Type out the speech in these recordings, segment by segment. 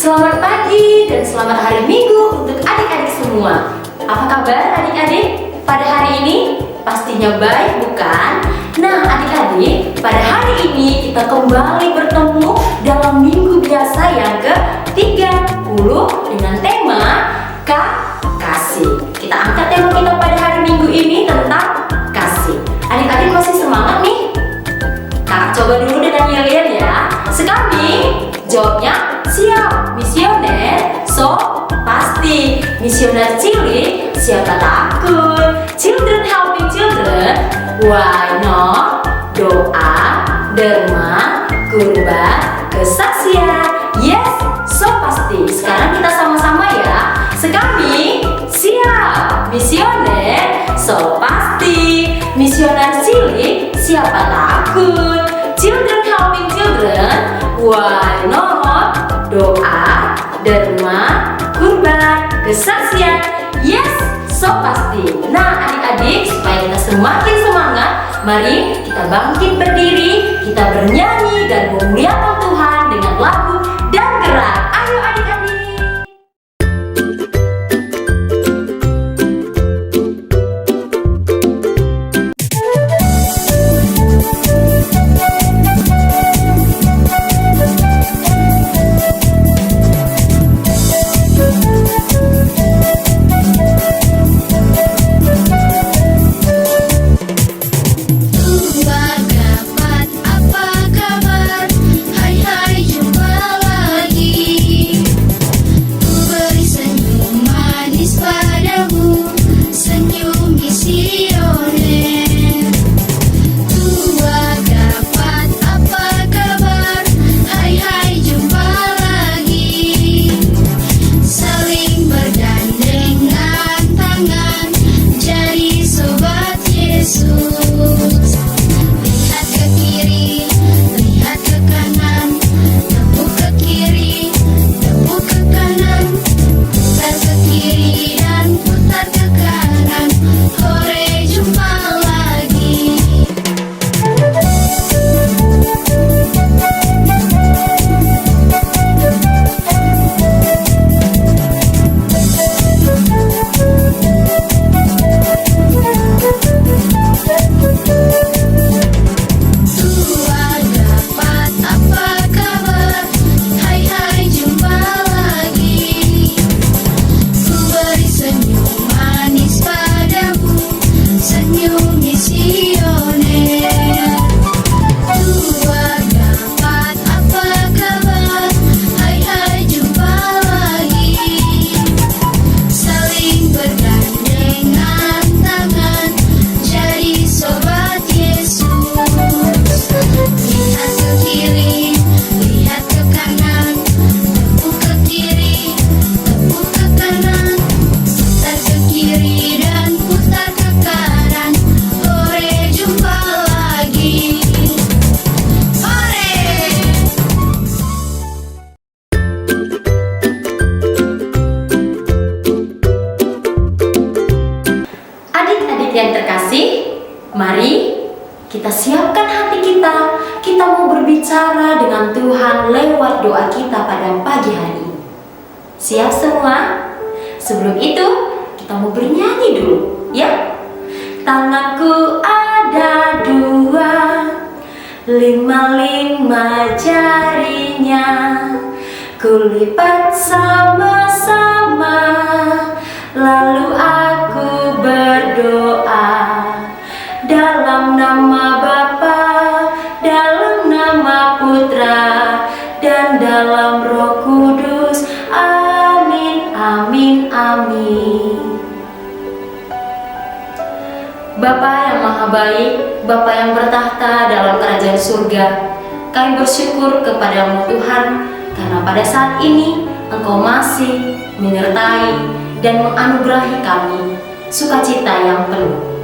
Selamat pagi dan selamat hari Minggu untuk adik-adik semua. Apa kabar adik-adik? Pada hari ini pastinya baik, bukan? Nah adik-adik, pada hari ini kita kembali bertemu dalam minggu biasa yang ke-30 dengan tema kasih. Kita angkat tema kita pada hari Minggu ini tentang kasih. Adik-adik masih semangat nih? Kakak coba dulu dengan Yelian ya. Sekali jawabnya siap. Misioner, so pasti. Misioner cilik, siapa takut? Children helping children, why not? Doa, derma, kurban, kesaksian. Yes, so pasti. Sekarang kita sama-sama ya. Sekali siap. Misioner, so pasti. Misioner cilik, siapa takut? Children helping children, why not? Doa, derma, kurban, kesaksian. Yes, so pasti. Nah adik-adik, supaya kita semakin semangat, mari kita bangkit berdiri, kita bernyanyi dan memuliakan Tuhan dengan lagu dan gerak. Ayo adik-adik. Yang terkasih, mari kita siapkan hati kita. Kita mau berbicara dengan Tuhan lewat doa kita pada pagi hari ini. Siap semua? Sebelum itu, kita mau bernyanyi dulu, ya. Tanganku ada 2, 5 jarinya, kulipat sama-sama, lalu aku berdoa dalam nama Bapa, dalam nama Putra, dan dalam Roh Kudus. Amin, amin, amin. Bapa yang maha baik, Bapa yang bertahta dalam kerajaan surga, kami bersyukur kepadamu Tuhan, karena pada saat ini Engkau masih menyertai dan menganugerahi kami sukacita yang penuh.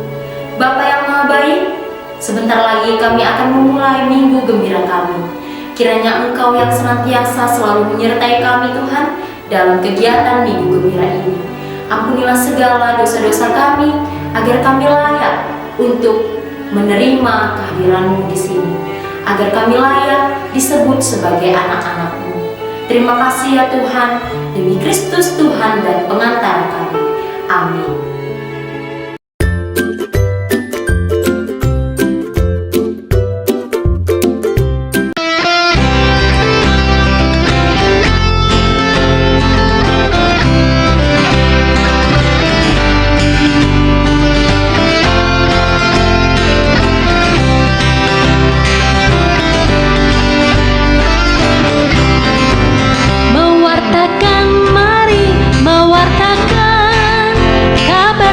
Bapa yang maha baik, sebentar lagi kami akan memulai minggu gembira kami. Kiranya Engkau yang senantiasa selalu menyertai kami Tuhan dalam kegiatan minggu gembira ini. Ampunilah segala dosa-dosa kami, agar kami layak untuk menerima kehadiran-Mu di sini, agar kami layak disebut sebagai anak-anak-Mu. Terima kasih ya Tuhan, demi Kristus Tuhan dan pengantara kami. Amin.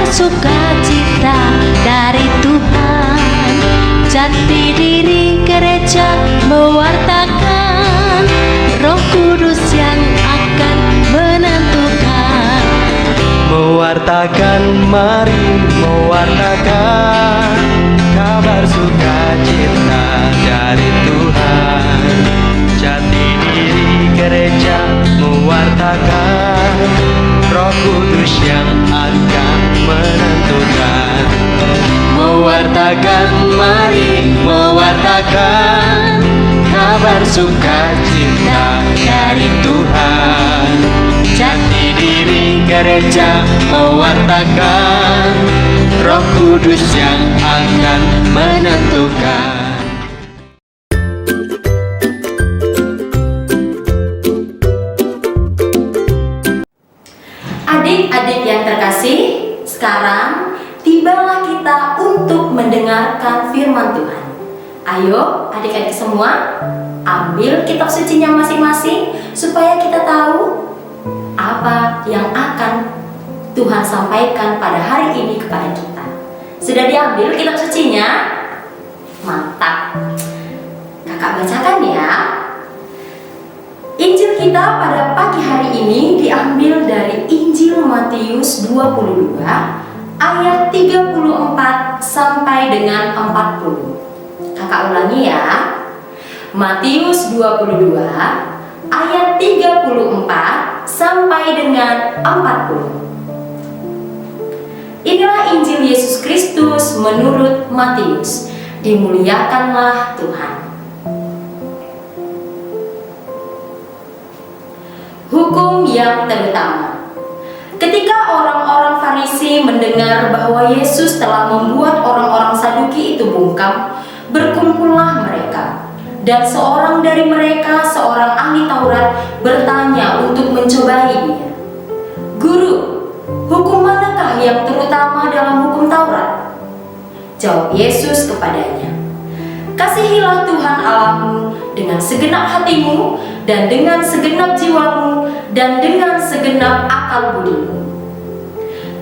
Sukacita dari Tuhan, jati diri gereja mewartakan Roh Kudus yang akan menentukan. Mewartakan, mari mewartakan kabar sukacita dari Tuhan. Jati diri gereja mewartakan Roh Kudus yang akan menentukan. Mewartakan, mari mewartakan kabar sukacita dari Tuhan. Jati diri gereja mewartakan Roh Kudus yang akan menentukan. Adik-adik yang terkasih, sekarang tibalah kita untuk mendengarkan firman Tuhan. Ayo adik-adik semua, ambil kitab sucinya masing-masing supaya kita tahu apa yang akan Tuhan sampaikan pada hari ini kepada kita. Sudah diambil kitab sucinya? Mantap. Kakak bacakan ya. Injil kita pada pagi hari ini diambil dari Injil Matius 22 ayat 34 sampai dengan 40. Kakak ulangi ya. Matius 22 ayat 34 sampai dengan 40. Inilah Injil Yesus Kristus menurut Matius. Dimuliakanlah Tuhan. Hukum yang terutama. Ketika orang-orang Farisi mendengar bahwa Yesus telah membuat orang-orang Saduki itu bungkam, berkumpullah mereka. Dan seorang dari mereka, seorang ahli Taurat, bertanya untuk mencobai dia. Guru, hukum manakah yang terutama dalam hukum Taurat? Jawab Yesus kepadanya, kasihilah Tuhan Allahmu dengan segenap hatimu, dan dengan segenap jiwamu, dan dengan segenap akal budimu.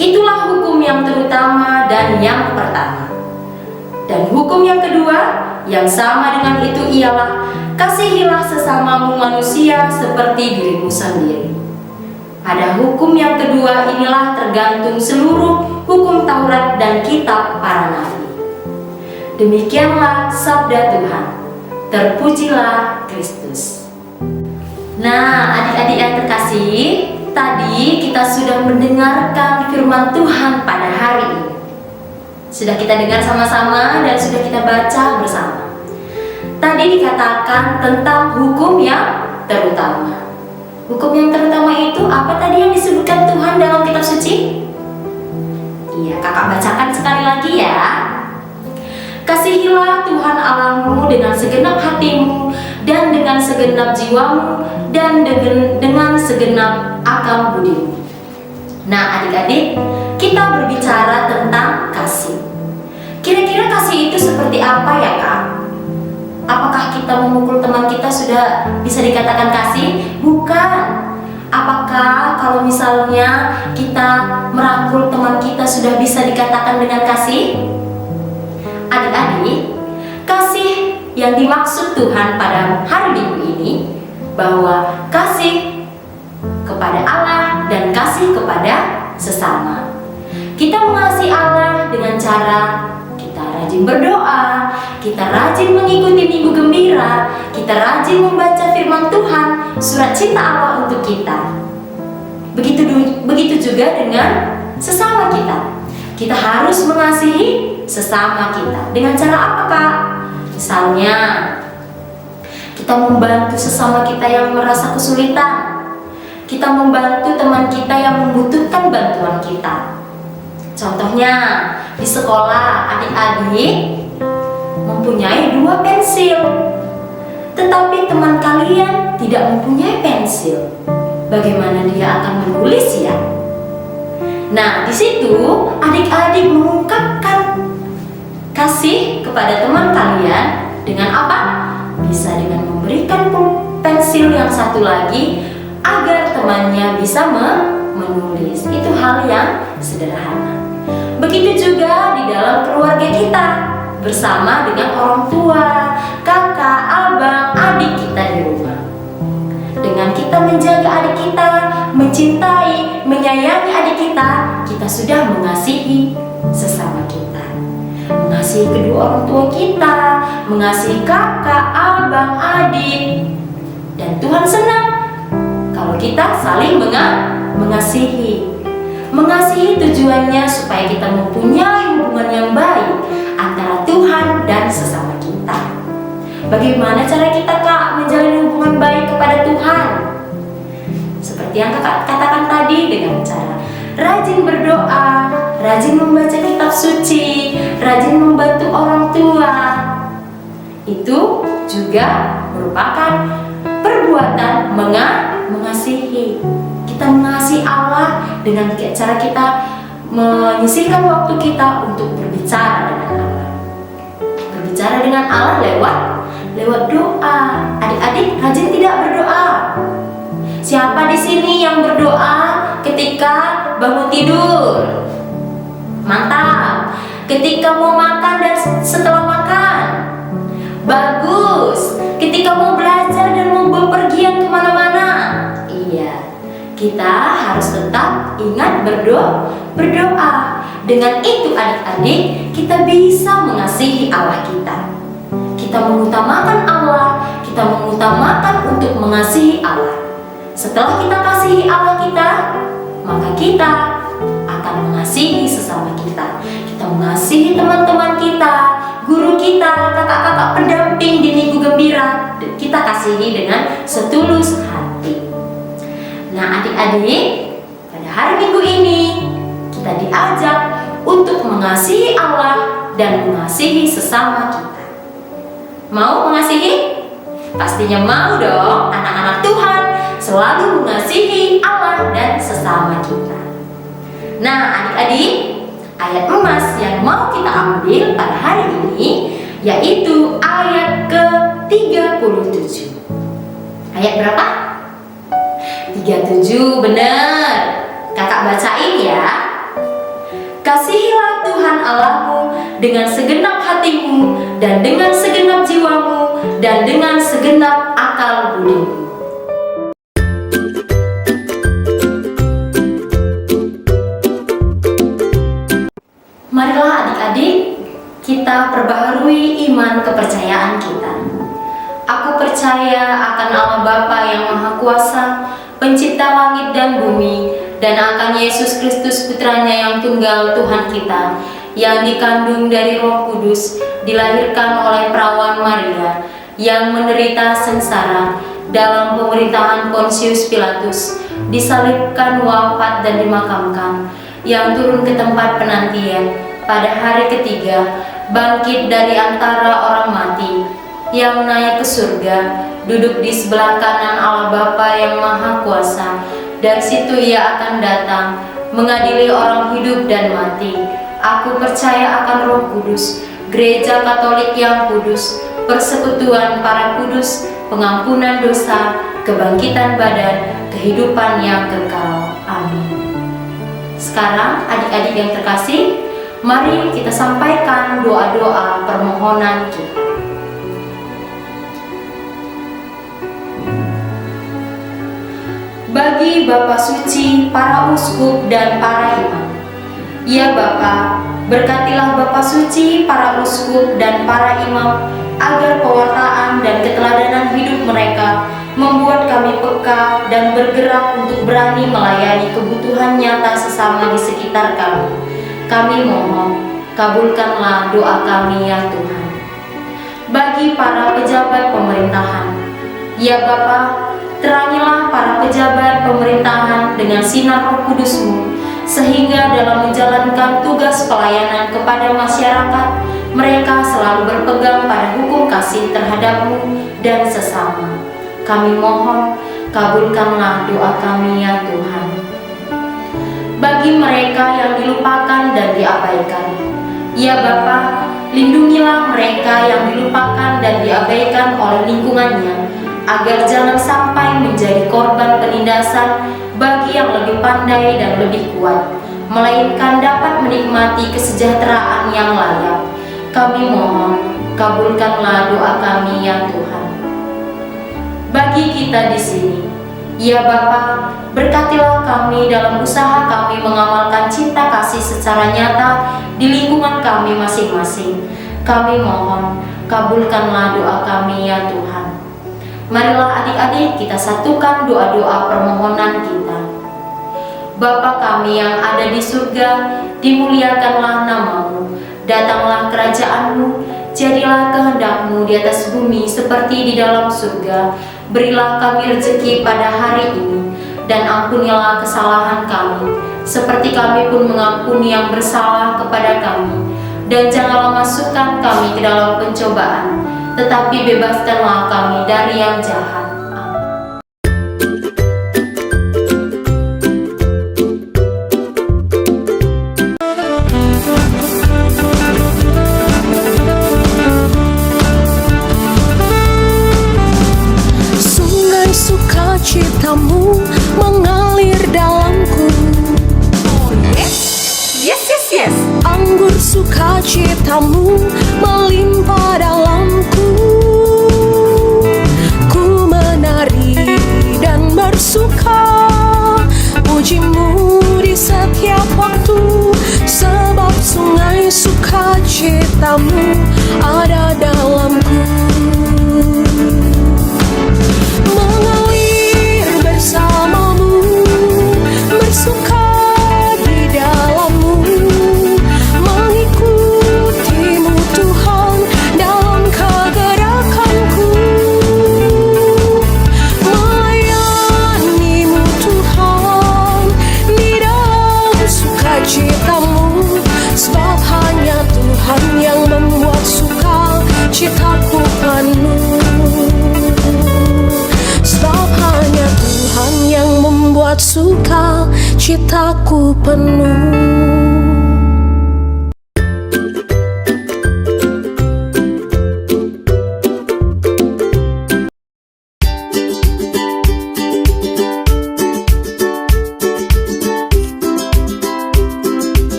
Itulah hukum yang terutama dan yang pertama. Dan hukum yang kedua, yang sama dengan itu ialah, kasihilah sesamamu manusia seperti dirimu sendiri. Pada hukum yang kedua inilah tergantung seluruh hukum Taurat dan kitab para nabi. Demikianlah sabda Tuhan. Terpujilah Kristus. Nah, adik-adik yang terkasih, tadi kita sudah mendengarkan firman Tuhan pada hari ini. Sudah kita dengar sama-sama dan sudah kita baca bersama. Tadi dikatakan tentang hukum yang terutama. Hukum yang terutama itu apa tadi yang disebutkan Tuhan dalam kitab suci? Iya, kakak bacakan sekali lagi ya. Kasihilah Tuhan Allahmu dengan segenap hatimu, dan dengan segenap jiwamu, dan dengan segenap akal budimu. Nah adik-adik, kita berbicara tentang kasih. Kira-kira kasih itu seperti apa ya Kak? Apakah kita memukul teman kita sudah bisa dikatakan kasih? Bukan. Apakah kalau misalnya kita merangkul teman kita sudah bisa dikatakan dengan kasih? Adik-adik, kasih yang dimaksud Tuhan pada hari Minggu ini bahwa kasih kepada Allah dan kasih kepada sesama. Kita mengasihi Allah dengan cara kita rajin berdoa, kita rajin mengikuti Minggu Gembira, kita rajin membaca firman Tuhan, surat cinta Allah untuk kita. Begitu juga dengan sesama kita. Kita harus mengasihi sesama kita. Dengan cara apa Kak? Misalnya kita kita membantu sesama kita yang merasa kesulitan. Kita membantu teman kita yang membutuhkan bantuan kita. Contohnya, di sekolah adik-adik mempunyai 2 pensil, tetapi teman kalian tidak mempunyai pensil. Bagaimana dia akan menulis ya? Nah, di situ adik-adik mengungkapkan kasih kepada teman kalian dengan apa? Bisa dengan memberikan pensil yang satu lagi agar temannya bisa menulis. Itu hal yang sederhana. Begitu juga di dalam keluarga kita, bersama dengan orang tua, kakak, abang, adik kita di rumah. Dengan kita menjaga adik kita, mencintai, menyayangi adik kita, kita sudah mengasihi sesama kita. Mengasihi kedua orang tua kita, mengasihi kakak, abang, adik. Dan Tuhan senang kalau kita saling mengasihi. Mengasihi tujuannya supaya kita mempunyai hubungan yang baik antara Tuhan dan sesama kita. Bagaimana cara kita, Kak, menjalin hubungan baik kepada Tuhan? Seperti yang Kakak katakan tadi, dengan cara rajin berdoa, rajin membaca kitab suci, rajin membantu orang tua. Itu juga merupakan perbuatan mengasihi. Kita mengasihi Allah dengan cara kita menyisihkan waktu kita untuk berbicara dengan Allah. Berbicara dengan Allah lewat doa. Adik-adik rajin tidak berdoa? Siapa di sini yang berdoa ketika bangun tidur? Mantap. Ketika mau makan dan setelah makan? Bagus. Ketika mau belajar dan mau bepergian kemana-mana? Iya. Kita harus tetap ingat berdoa. Dengan itu adik-adik, kita bisa mengasihi Allah kita. Kita mengutamakan Allah, kita mengutamakan untuk mengasihi Allah. Setelah kita kasihi Allah kita, maka kita akan mengasihi sesama kita. Kita mengasihi teman-teman kita, guru kita, kakak-kakak pendamping di Minggu Gembira. Kita kasihi dengan setulus hati. Nah, adik-adik, pada hari Minggu ini kita diajak untuk mengasihi Allah dan mengasihi sesama kita. Mau mengasihi? Pastinya mau dong. Anak-anak Tuhan selalu mengasihi Allah dan sesama kita. Nah, adik-adik, ayat emas yang mau kita ambil pada hari ini yaitu ayat ke-37. Ayat berapa? 37, benar. Kakak bacain ya. Kasihilah Tuhan Allahmu dengan segenap hatimu dan dengan segenap jiwamu dan dengan segenap akal budimu. Marilah adik-adik, kita perbaharui iman kepercayaan kita. Aku percaya akan Allah Bapa yang Maha Kuasa, Pencipta langit dan bumi, dan akan Yesus Kristus Putranya yang tunggal Tuhan kita, yang dikandung dari Roh Kudus, dilahirkan oleh perawan Maria, yang menderita sengsara dalam pemerintahan Pontius Pilatus, disalibkan, wafat dan dimakamkan, yang turun ke tempat penantian, pada hari ketiga bangkit dari antara orang mati, yang naik ke surga, duduk di sebelah kanan Allah Bapa yang Maha Kuasa. Dari situ Ia akan datang mengadili orang hidup dan mati. Aku percaya akan Roh Kudus, Gereja Katolik yang kudus, persekutuan para kudus, pengampunan dosa, kebangkitan badan, kehidupan yang kekal. Amin. Sekarang adik-adik yang terkasih, mari kita sampaikan doa-doa permohonan kita. Bagi Bapa Suci, para uskup dan para imam. Ya Bapa, berkatilah Bapa Suci, para uskup dan para imam, agar pewartaan dan keteladanan hidup mereka membuat kami peka dan bergerak untuk berani melayani kebutuhan nyata sesama di sekitar kami. Kami mohon, kabulkanlah doa kami ya Tuhan. Bagi para pejabat pemerintahan, Ya Bapa, terangilah para pejabat pemerintahan dengan sinar Roh Kudus-Mu, sehingga dalam menjalankan tugas pelayanan kepada masyarakat, mereka selalu berpegang pada hukum kasih terhadap-Mu dan sesama. Kami mohon, kabulkanlah doa kami ya Tuhan. Bagi mereka yang dilupakan dan diabaikan, ya Bapa, lindungilah mereka yang dilupakan dan diabaikan oleh lingkungannya, agar jangan sampai menjadi korban penindasan bagi yang lebih pandai dan lebih kuat, melainkan dapat menikmati kesejahteraan yang layak. Kami mohon, kabulkanlah doa kami ya Tuhan. Bagi kita di sini, ya Bapa, berkatilah kami dalam usaha kami mengamalkan cinta kasih secara nyata di lingkungan kami masing-masing. Kami mohon, kabulkanlah doa kami ya Tuhan. Marilah adik-adik kita satukan doa-doa permohonan kita. Bapa kami yang ada di surga, dimuliakanlah nama-Mu, datanglah kerajaan-Mu, jadilah kehendak-Mu di atas bumi seperti di dalam surga. Berilah kami rezeki pada hari ini, dan ampunilah kesalahan kami, seperti kami pun mengampuni yang bersalah kepada kami. Dan janganlah masukkan kami ke dalam pencobaan, tetapi bebaskanlah kami dari yang jahat. Sukacitamu mengalir dalamku. Yes. Anggur sukacitamu melimpah dalamku. Ku menari dan bersuka, pujimu di setiap waktu, sebab sungai sukacitamu ada dalamku. Bersamamu, bersuka di dalam-Mu, mengikutimu Tuhan dalam kegerakanku, melayani-Mu Tuhan di dalam sukacitamu, sebab hanya Tuhan yang membuat sukacitaku penuh. Sebab hanya Tuhan yang membuat sukacitaku penuh.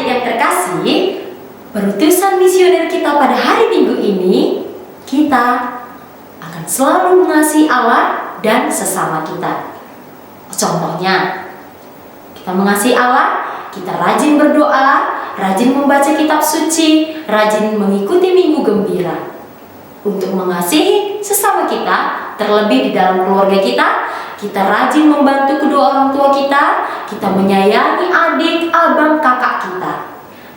adik-adik yang terkasih, berutusan misioner kita pada hari Minggu ini, kita akan selalu mengasihi Allah dan sesama kita. Contohnya, kita mengasihi Allah, kita rajin berdoa, rajin membaca kitab suci, rajin mengikuti Minggu Gembira. Untuk mengasihi sesama kita, terlebih di dalam keluarga kita rajin membantu kedua orang tua kita menyayangi adik, abang, kakak kita.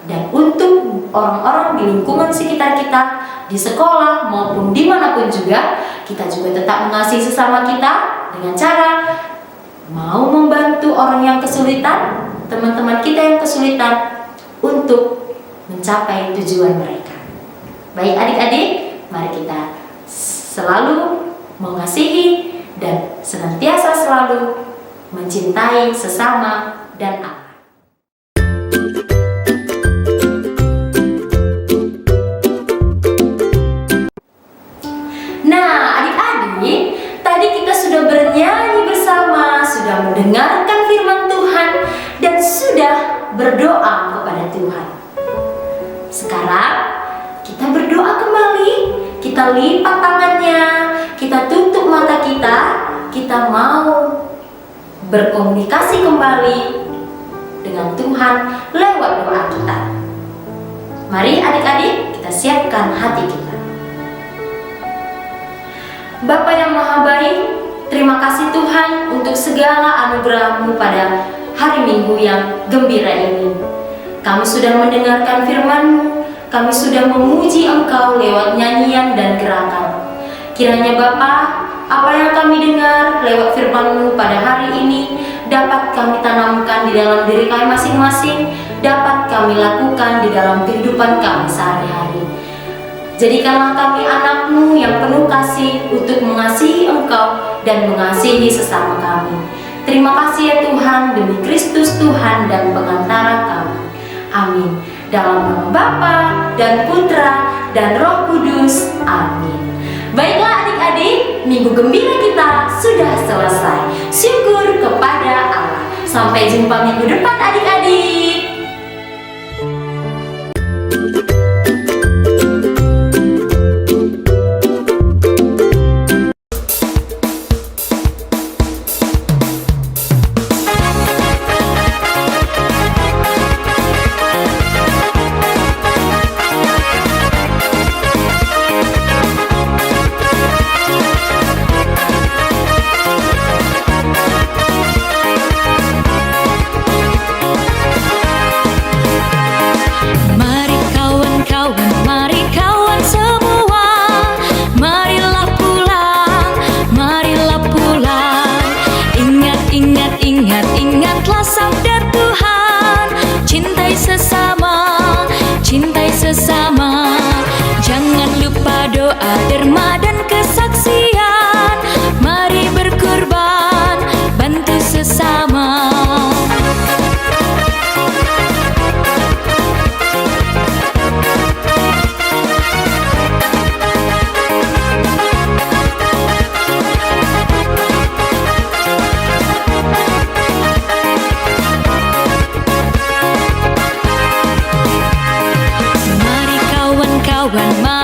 Dan untuk orang-orang di lingkungan sekitar kita, di sekolah maupun dimanapun juga, kita juga tetap mengasihi sesama kita dengan cara mau membantu orang yang kesulitan, teman-teman kita yang kesulitan untuk mencapai tujuan mereka. Baik adik-adik, mari kita selalu mengasihi dan senantiasa selalu mencintai sesama dan Allah. Nah, adik-adik, tadi kita sudah bernyanyi bersama, sudah mendengarkan firman Tuhan, dan sudah berdoa kepada Tuhan. Sekarang kita berdoa kembali, kita lipat tangannya, kita tutup mata kita mau berkomunikasi kembali dengan Tuhan lewat doa kita. Mari adik-adik, kita siapkan hati kita. Bapa yang Maha Baik, terima kasih Tuhan untuk segala anugerah-Mu pada hari Minggu yang gembira ini. Kami sudah mendengarkan firman-Mu, kami sudah memuji Engkau lewat nyanyian dan gerakan. Kiranya Bapa, apa yang kami dengar lewat firman-Mu pada hari ini dapat kami tanamkan di dalam diri kami masing-masing, dapat kami lakukan di dalam kehidupan kami sehari-hari. Jadikanlah kami anak-Mu yang penuh kasih untuk mengasihi Engkau dan mengasihi sesama kami. Terima kasih ya Tuhan, demi Kristus Tuhan dan pengantara kami. Amin. Dalam nama Bapa dan Putra dan Roh Kudus. Amin. Baiklah adik-adik, Minggu Gembira kita sudah selesai. Syukur kepada Allah. Sampai jumpa minggu depan adik-adik. Ingatlah sabda Tuhan, cintai sesama, jangan lupa doa, derma dan kesaksian. Mari berkorban, bantu sesama. Mari